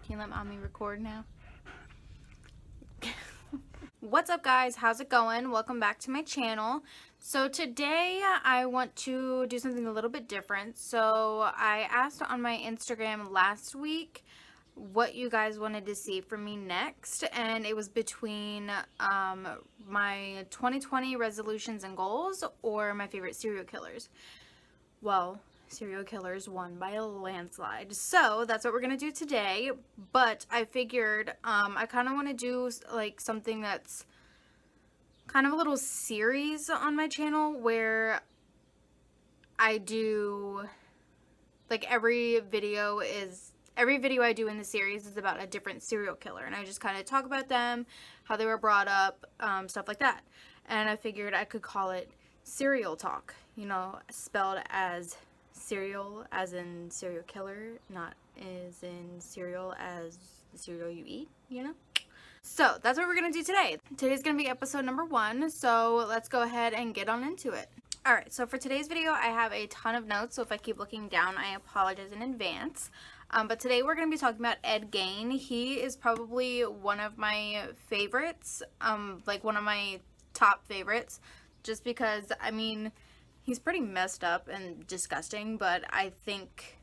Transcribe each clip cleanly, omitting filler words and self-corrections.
Can you let mommy record now? What's up, guys? How's it going? Welcome back to my channel. So today I want to do something a little bit different. So I asked on my Instagram last week what you guys wanted to see from me next, and it was between my 2020 resolutions and goals or my favorite serial killers. Well, serial killers won by a landslide, so that's what we're gonna do today. But I figured I kind of want to do like something that's kind of a little series on my channel where I do like every video I do in the series is about a different serial killer, and I just kind of talk about them, how they were brought up, stuff like that. And I figured I could call it Serial Talk, you know, spelled as cereal as in serial killer, not as in cereal as the cereal you eat, you know? So that's what we're gonna do today. Today's gonna be episode number 1, so let's go ahead and get on into it. Alright, so for today's video I have a ton of notes, so if I keep looking down I apologize in advance. But today we're going to be talking about Ed Gein. He is probably one of my favorites, like one of my top favorites, just because, I mean, he's pretty messed up and disgusting, but I think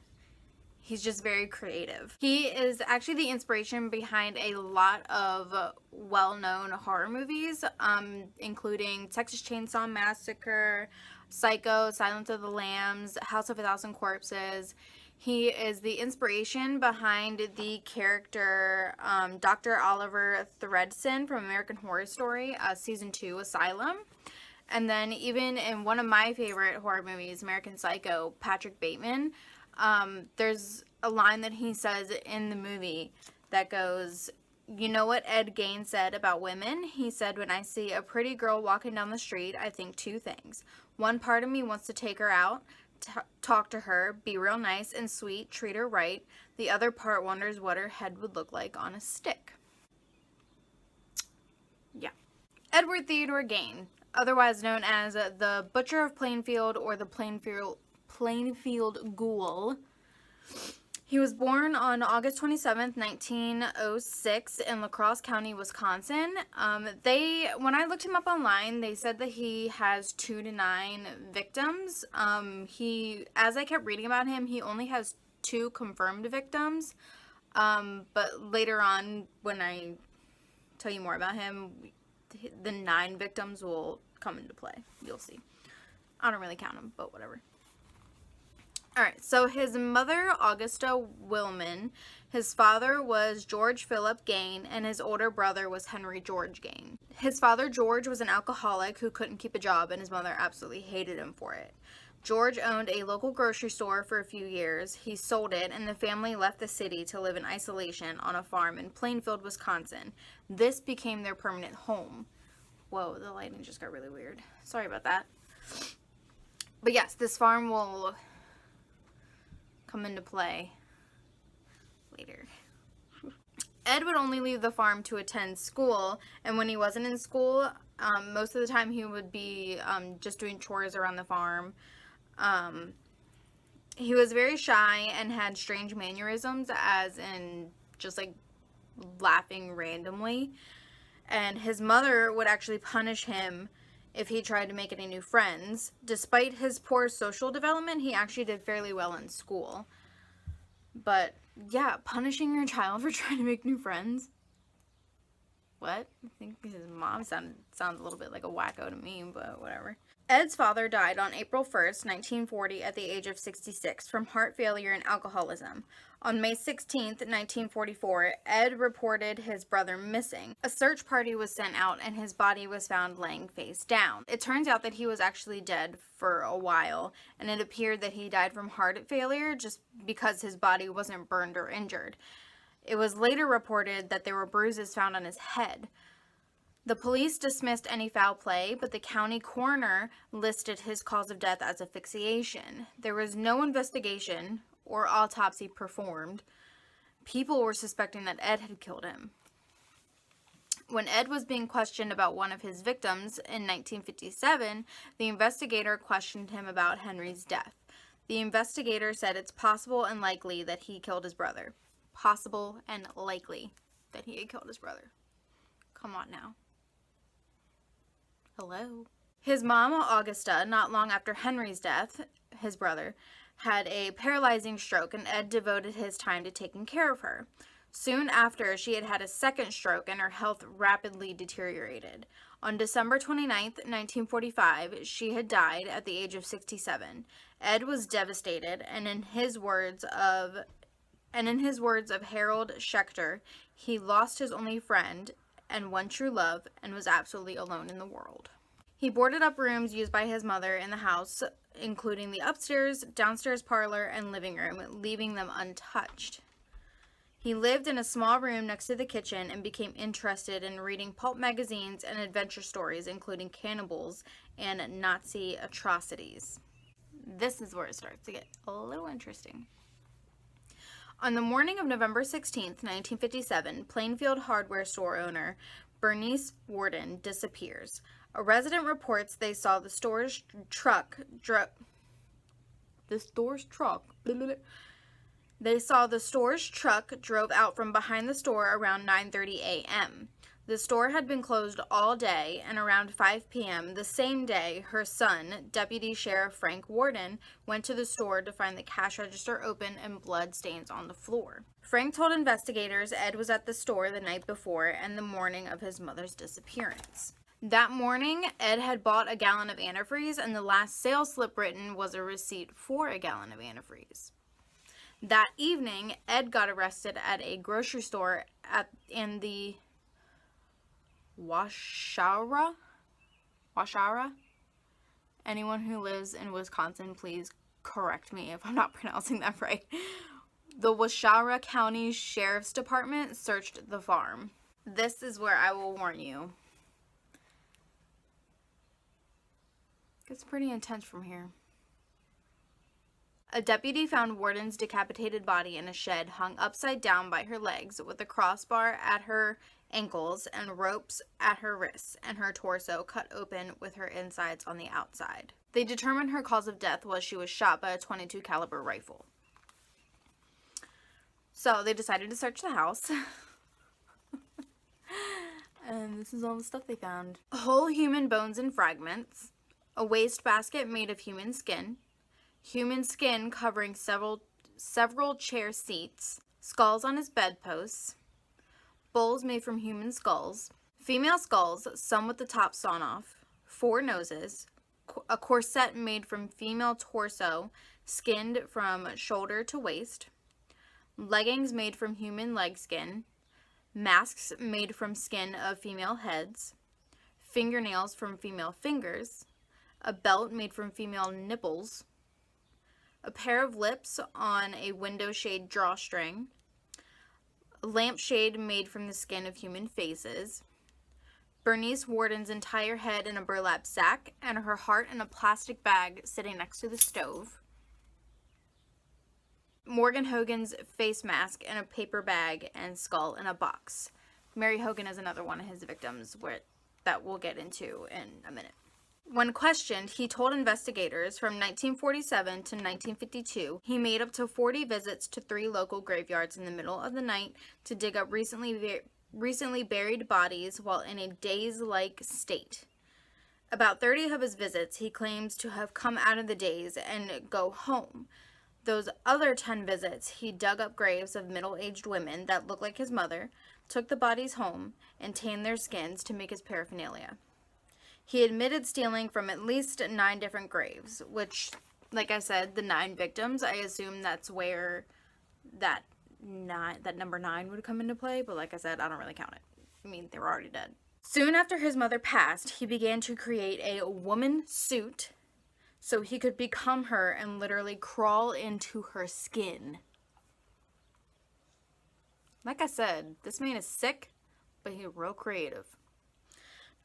he's just very creative. He is actually the inspiration behind a lot of well-known horror movies, including Texas Chainsaw Massacre, Psycho, Silence of the Lambs, House of a Thousand Corpses. He is the inspiration behind the character Dr. Oliver Thredson from American Horror Story, Season 2, Asylum. And then even in one of my favorite horror movies, American Psycho, Patrick Bateman, there's a line that he says in the movie that goes, "You know what Ed Gein said about women? He said, when I see a pretty girl walking down the street, I think two things. One part of me wants to take her out, talk to her, be real nice and sweet, treat her right. The other part wonders what her head would look like on a stick." Yeah. Edward Theodore Gein, otherwise known as the Butcher of Plainfield or the Plainfield Ghoul. He was born on August 27th, 1906 in La Crosse County, Wisconsin. When I looked him up online, they said that he has 2 to 9 victims. As I kept reading about him, he only has 2 confirmed victims. But later on, when I tell you more about him, the 9 victims will come into play. You'll see. I don't really count them, but whatever. Alright, so his mother, Augusta Willman, his father was George Philip Gein, and his older brother was Henry George Gein. His father, George, was an alcoholic who couldn't keep a job, and his mother absolutely hated him for it. George owned a local grocery store for a few years. He sold it, and the family left the city to live in isolation on a farm in Plainfield, Wisconsin. This became their permanent home. Whoa, the lighting just got really weird. Sorry about that. But yes, this farm will come into play later. Ed would only leave the farm to attend school, and when he wasn't in school, most of the time he would be just doing chores around the farm. He was very shy and had strange mannerisms, as in just like laughing randomly, and his mother would actually punish him if he tried to make any new friends. Despite his poor social development, he actually did fairly well in school. But yeah, punishing your child for trying to make new friends? What? I think his mom sounds a little bit like a wacko to me, but whatever. Ed's father died on April 1st, 1940 at the age of 66 from heart failure and alcoholism. On May 16th, 1944, Ed reported his brother missing. A search party was sent out and his body was found laying face down. It turns out that he was actually dead for a while, and it appeared that he died from heart failure just because his body wasn't burned or injured. It was later reported that there were bruises found on his head. The police dismissed any foul play, but the county coroner listed his cause of death as asphyxiation. There was no investigation or autopsy performed. People were suspecting that Ed had killed him. When Ed was being questioned about one of his victims in 1957, the investigator questioned him about Henry's death. The investigator said it's possible and likely that he killed his brother. possible and likely that he had killed his brother. Come on now. Hello? His mom, Augusta, not long after Henry's death, his brother, had a paralyzing stroke, and Ed devoted his time to taking care of her. Soon after, she had a second stroke, and her health rapidly deteriorated. On December 29th, 1945, she had died at the age of 67. Ed was devastated, and in his words of Harold Schechter, he lost his only friend and one true love and was absolutely alone in the world. He boarded up rooms used by his mother in the house, including the upstairs, downstairs parlor, and living room, leaving them untouched. He lived in a small room next to the kitchen and became interested in reading pulp magazines and adventure stories, including cannibals and Nazi atrocities. This is where it starts to get a little interesting. On the morning of November 16th, 1957, Plainfield hardware store owner Bernice Worden disappears. A resident reports they saw the store's truck drove out from behind the store around 9:30 a.m. The store had been closed all day, and around 5 p.m. the same day, her son, Deputy Sheriff Frank Worden, went to the store to find the cash register open and blood stains on the floor. Frank told investigators Ed was at the store the night before and the morning of his mother's disappearance. That morning, Ed had bought a gallon of antifreeze, and the last sales slip written was a receipt for a gallon of antifreeze. That evening, Ed got arrested at a grocery store in the Washara? Anyone who lives in Wisconsin, please correct me if I'm not pronouncing that right. The Washara County Sheriff's Department searched the farm. This is where I will warn you. It's pretty intense from here. A deputy found Worden's decapitated body in a shed hung upside down by her legs, with a crossbar at her ankles and ropes at her wrists, and her torso cut open with her insides on the outside. They determined her cause of death was she was shot by a .22 caliber rifle. So they decided to search the house. And this is all the stuff they found. Whole human bones and fragments, a wastebasket made of human skin covering several chair seats, skulls on his bedposts, bowls made from human skulls, female skulls, some with the top sawn off, 4 noses, a corset made from female torso, skinned from shoulder to waist, leggings made from human leg skin, masks made from skin of female heads, fingernails from female fingers, a belt made from female nipples, a pair of lips on a window shade drawstring, a lampshade made from the skin of human faces, Bernice Worden's entire head in a burlap sack, and her heart in a plastic bag sitting next to the stove, Morgan Hogan's face mask in a paper bag, and skull in a box. Mary Hogan is another one of his victims that we'll get into in a minute. When questioned, he told investigators from 1947 to 1952, he made up to 40 visits to 3 local graveyards in the middle of the night to dig up recently buried bodies while in a daze-like state. About 30 of his visits he claims to have come out of the daze and go home. Those other 10 visits, he dug up graves of middle-aged women that looked like his mother, took the bodies home, and tanned their skins to make his paraphernalia. He admitted stealing from at least 9 different graves, which, like I said, the 9 victims, I assume that's where that number 9 would come into play, but like I said, I don't really count it. I mean, they were already dead. Soon after his mother passed, he began to create a woman suit so he could become her and literally crawl into her skin. Like I said, this man is sick, but he's real creative.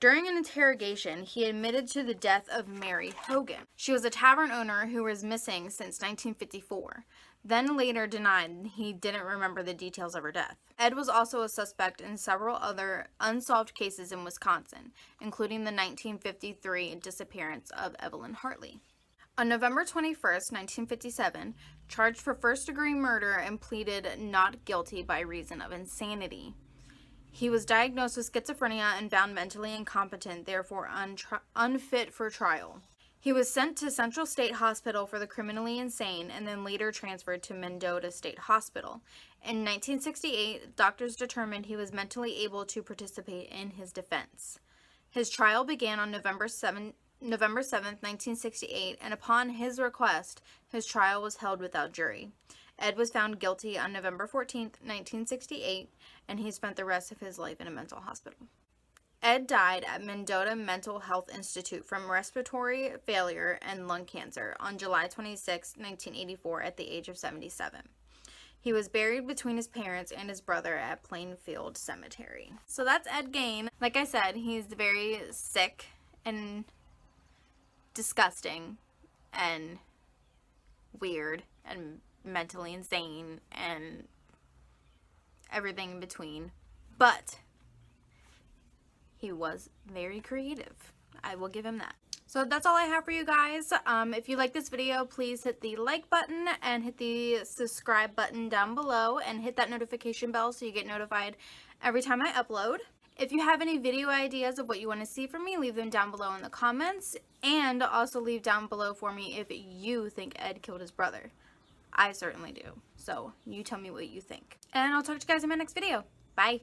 During an interrogation, he admitted to the death of Mary Hogan. She was a tavern owner who was missing since 1954, then later denied he didn't remember the details of her death. Ed was also a suspect in several other unsolved cases in Wisconsin, including the 1953 disappearance of Evelyn Hartley. On November 21st, 1957, charged for first-degree murder and pleaded not guilty by reason of insanity. He was diagnosed with schizophrenia and found mentally incompetent, therefore unfit for trial. He was sent to Central State Hospital for the criminally insane and then later transferred to Mendota State Hospital. In 1968, doctors determined he was mentally able to participate in his defense. His trial began on November 7th, 1968, and upon his request, his trial was held without jury. Ed was found guilty on November 14th, 1968, and he spent the rest of his life in a mental hospital. Ed died at Mendota Mental Health Institute from respiratory failure and lung cancer on July 26, 1984, at the age of 77. He was buried between his parents and his brother at Plainfield Cemetery. So that's Ed Gein. Like I said, he's very sick and disgusting and weird and mentally insane and everything in between. But he was very creative. I will give him that. So that's all I have for you guys. If you like this video, please hit the like button and hit the subscribe button down below and hit that notification bell so you get notified every time I upload. If you have any video ideas of what you want to see from me, leave them down below in the comments, and also leave down below for me if you think Ed killed his brother. I certainly do. So you tell me what you think. And I'll talk to you guys in my next video. Bye.